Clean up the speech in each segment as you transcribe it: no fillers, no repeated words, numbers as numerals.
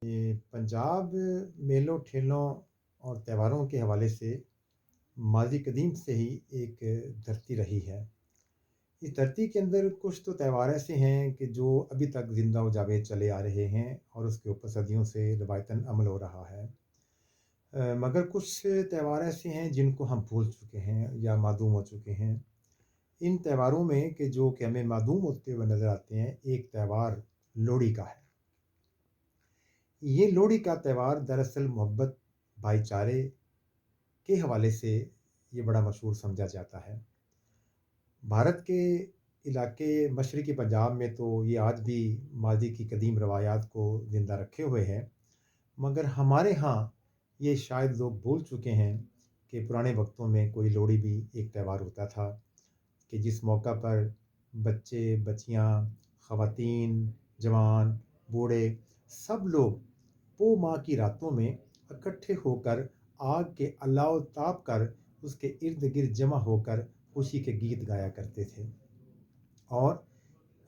ये पंजाब मेलों ठेलों और त्योहारों के हवाले से माज़ी कदीम से ही एक धरती रही है। इस धरती के अंदर कुछ तो त्योहार ऐसे हैं कि जो अभी तक ज़िंदा व जावेद चले आ रहे हैं और उसके ऊपर सदियों से रवायतन अमल हो रहा है। मगर कुछ त्योहार ऐसे हैं जिनको हम भूल चुके हैं या मासूम हो चुके हैं। इन त्योहारों में कि हमें मासूम होते हुए नज़र आते हैं, एक त्योहार लोहड़ी का है। ये लोहड़ी का त्योहार दरअसल मोहब्बत, भाईचारे के हवाले से ये बड़ा मशहूर समझा जाता है। भारत के इलाके मशरक़ी पंजाब में तो ये आज भी माज़ी की कदीम रवायात को ज़िंदा रखे हुए हैं, मगर हमारे यहाँ ये शायद लोग भूल चुके हैं कि पुराने वक़्तों में कोई लोहड़ी भी एक त्योहार होता था कि जिस मौका पर बच्चे, बच्चियाँ, ख़वातीन, जवान, बूढ़े सब लोग पो माह की रातों में इकट्ठे होकर आग के अलाव ताप कर उसके इर्द-गिर्द जमा होकर खुशी के गीत गाया करते थे। और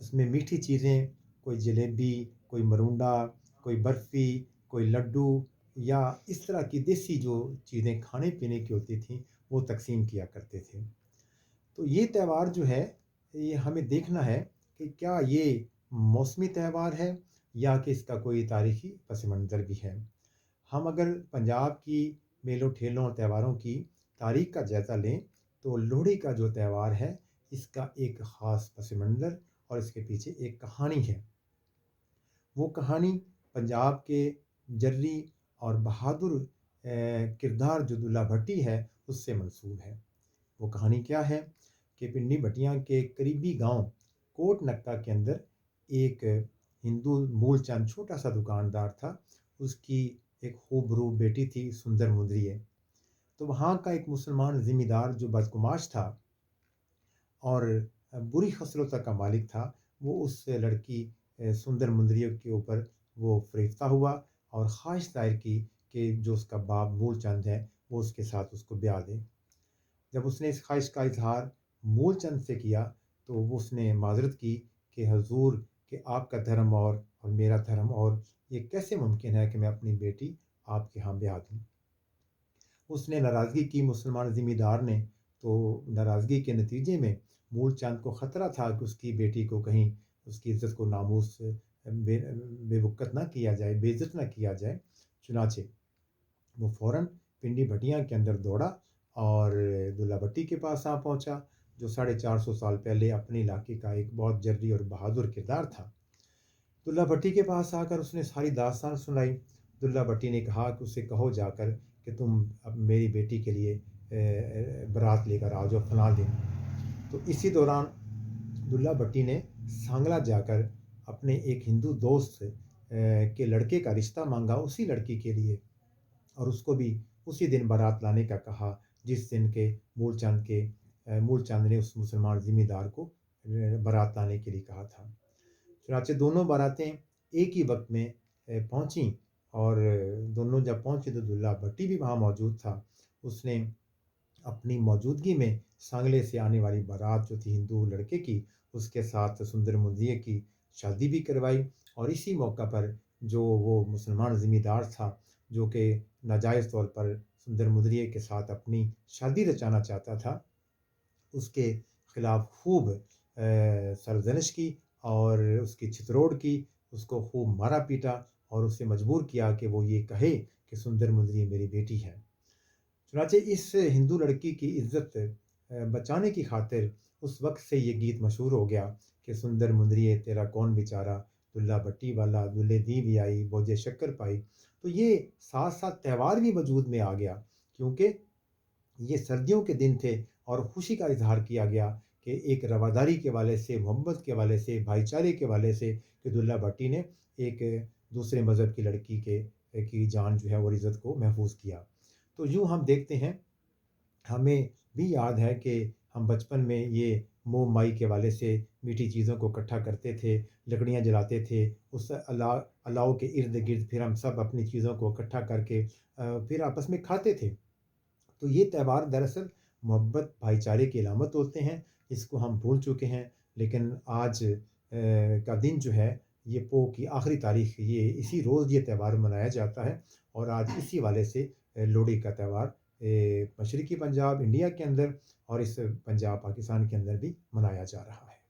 उसमें मीठी चीज़ें, कोई जलेबी, कोई मरूंडा, कोई बर्फ़ी, कोई लड्डू या इस तरह की देसी जो चीज़ें खाने-पीने की होती थीं, वो तक़सीम किया करते थे। तो ये त्योहार जो है, ये हमें देखना है कि क्या ये मौसमी त्योहार है या कि इसका कोई तारीख़ी पस मंज़र भी है। हम अगर पंजाब की मेलों-ठेलों और त्योहारों की तारीख़ का जायज़ा लें, तो लोहड़ी का जो त्योहार है, इसका एक ख़ास पस मंज़र और इसके पीछे एक कहानी है। वो कहानी पंजाब के जर्री और बहादुर किरदार जो दुल्ला भट्टी है, उससे मंसूब है। वो कहानी क्या है कि पिंडी भटियां के करीबी गांव कोट नक्का के अंदर एक हिंदू मूलचंद छोटा सा दुकानदार था। उसकी एक खूबरूप बेटी थी, सुंदर मुंदरिये। तो वहाँ का एक मुसलमान ज़िम्मेदार जो बदकुमाश था और बुरी खसलतों का मालिक था, वो उस लड़की सुंदर मुंदरिये के ऊपर वो फ़रेफ्ता हुआ और ख्वाहिश ज़ाहिर की कि जो उसका बाप मूलचंद है, वो उसके साथ उसको ब्याह दे। जब उसने इस ख्वाहिश का इज़हार मूलचंद से किया, तो वो उसने माज़रत की कि हज़ूर, कि आपका धर्म और मेरा धर्म और, ये कैसे मुमकिन है कि मैं अपनी बेटी आपके यहाँ ब्याह दूँ? उसने नाराज़गी की मुसलमान ज़िम्मेदार ने, तो नाराज़गी के नतीजे में मूलचंद को ख़तरा था कि उसकी बेटी को कहीं उसकी इज़्ज़त को नामूस बेवक़्क़त ना किया जाए, बेइज़्ज़त ना किया जाए। चुनांचे वो फ़ौरन पिंडी भटियां के अंदर दौड़ा और दुल्ला भट्टी के पास आ पहुंचा, जो 450 साल पहले अपने इलाके का एक बहुत जर्री और बहादुर किरदार था। दुल्ला भट्टी के पास आकर उसने सारी दास्तान सुनाई। दुल्ला भट्टी ने कहा कि उसे कहो जाकर कि तुम अब मेरी बेटी के लिए बारात लेकर आ जाओ फलां दिन। तो इसी दौरान दुल्ला भट्टी ने सांगला जाकर अपने एक हिंदू दोस्त के लड़के का रिश्ता मांगा उसी लड़की के लिए, और उसको भी उसी दिन बारात लाने का कहा, जिस दिन के मूलचंद ने उस मुसलमान ज़िम्मेदार को बारात लाने के लिए कहा था। चुनांचे दोनों बारातें एक ही वक़्त में पहुँची और दोनों जब पहुँचे तो दुल्ला भट्टी भी वहाँ मौजूद था। उसने अपनी मौजूदगी में सांगले से आने वाली बारात जो थी हिंदू लड़के की, उसके साथ सुंदर मुंदरिये की शादी भी करवाई। और इसी मौका पर जो वो मुसलमान ज़िम्मेदार था, जो कि नाजायज़ तौर पर सुंदर मुंदरिये के साथ अपनी शादी रचाना चाहता था, उसके खिलाफ खूब सरज़निश की और उसकी छितरोड़ की, उसको खूब मारा-पीटा और उसे मजबूर किया कि वो ये कहे कि सुंदर मुंदरी मेरी बेटी है। चुनांचे इस हिंदू लड़की की इज़्ज़त बचाने की खातिर उस वक़्त से ये गीत मशहूर हो गया कि सुंदर मुंदरिये तेरा कौन बेचारा, दुल्ला भट्टी वाला दुल्हे दी भी आई, बोझे शक्कर पाई। तो ये साथ-साथ त्योहार भी वजूद में आ गया, क्योंकि ये सर्दियों के दिन थे और खुशी का इज़हार किया गया कि एक रवादारी के हवाले से, मोहब्बत के हवाले से, भाईचारे के हवाले से, कि दुल्ला भट्टी ने एक दूसरे मज़हब की लड़की की जान जो है और इज़्ज़त को महफूज़ किया। तो यूँ हम देखते हैं, हमें भी याद है कि हम बचपन में ये मोम माई के हवाले से मीठी चीज़ों को इकट्ठा करते थे, लकड़ियाँ जलाते थे, उस अलाव के इर्द-गिर्द फिर हम सब अपनी चीज़ों को इकट्ठा करके फिर आपस में खाते थे। तो ये त्योहार दरअसल मोहब्बत, भाईचारे की अलामत होते हैं, इसको हम भूल चुके हैं। लेकिन आज का दिन जो है, یہ پوہ کی آخری تاریخ یہ اسی روز یہ تہوار منایا جاتا ہے، اور آج اسی والے سے لوہڑی کا تہوار مشرقی پنجاب انڈیا کے اندر اور اس پنجاب پاکستان کے اندر بھی منایا جا رہا ہے۔